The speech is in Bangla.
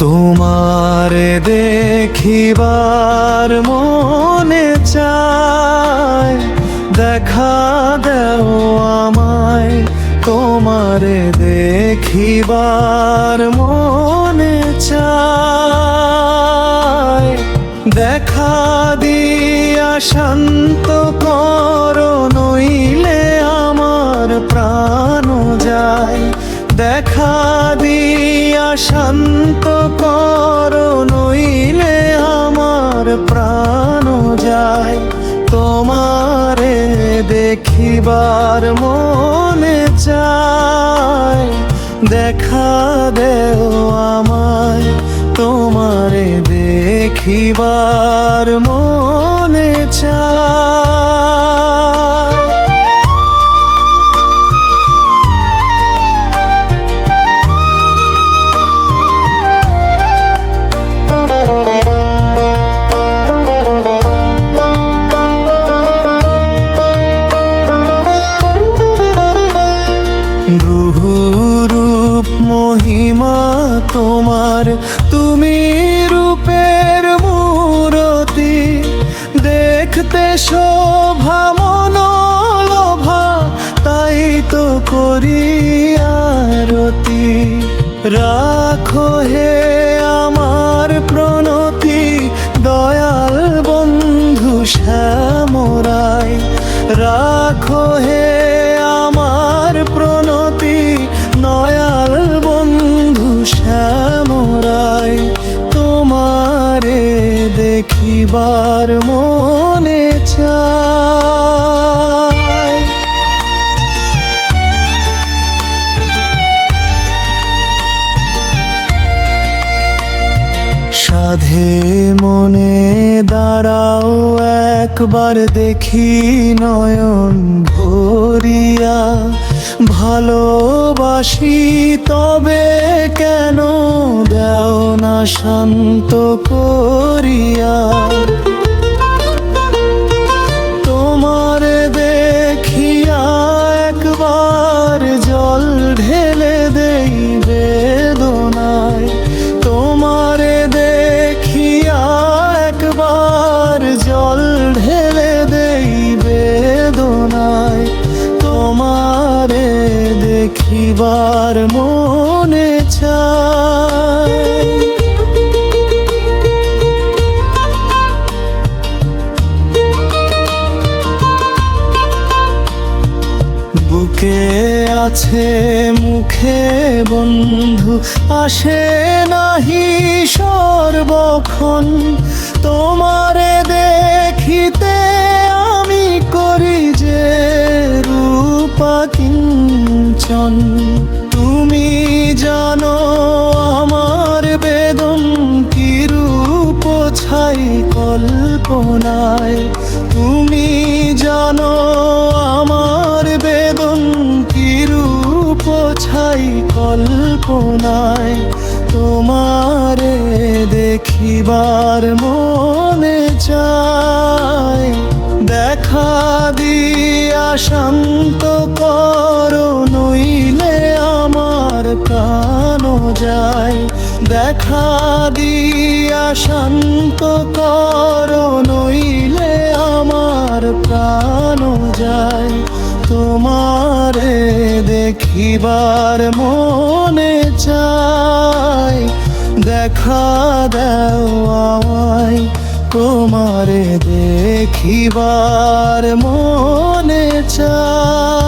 তোমারে দেখিবার মনে চায়, দেখা দেও আমায়। তোমারে দেখিবার মনে চায়, দেখা দিয়া শান্ত করো, নইলে আমার প্রাণ যায়। দেখা দিয়া শান্ত করো, নইলে আমার প্রাণ যায়। তোমারে দেখিবার মনে চায়, দেখা দেও আমায়। তোমারে দেখিবার মনে চায়। রূপ মহিমা তোমার, তুমি রূপের মূরতি। দেখতে শোভা মনোলোভা, তাই তো করি আরতি। রাখো হে আমার প্রণতি, দয়াল বন্ধু শ্যামরায়। রাখো হে আমার প্রণতি, দয়াল বন্ধু শ্যামরায়। তোমারে দেখিবার মনে চায়। সাধে মনে দাঁড়াও একবার, দেখি নয়ন ভরিয়া। ভালোবাসি তবে কেন দেও না শান্ত করিয়া। তোমার দেখিয়া একবার জল ঢেলে দেই বেদনায়। তোমার দেখিয়া একবার জল ঢেলে দেই বেদনায়। তোমারে দেখিবার মনে চায়। বুকে আছে মুখে বন্ধু, আসে নাহি সর্বক্ষণ। তোমারে দেখিতে আমি করি যে রূপা কিঞ্চন। তুমি জানো আমার বেদন কি রূপ ছাই কল্পনায়। তুমি জানো আমার বেদন কি রূপ ছাই কল্পনায়। তোমারে দেখিবার মনে চায়, দেখা দিয়া শান্ত করো, নইলে আমার প্রাণ যায়। দেখা দিয়া শান্ত করো, নইলে আমার প্রাণ যায়। তোমারে দেখিবার মনে চায়, দেখা দেও আমায়। তোমারে দেখিবার মনে চায়।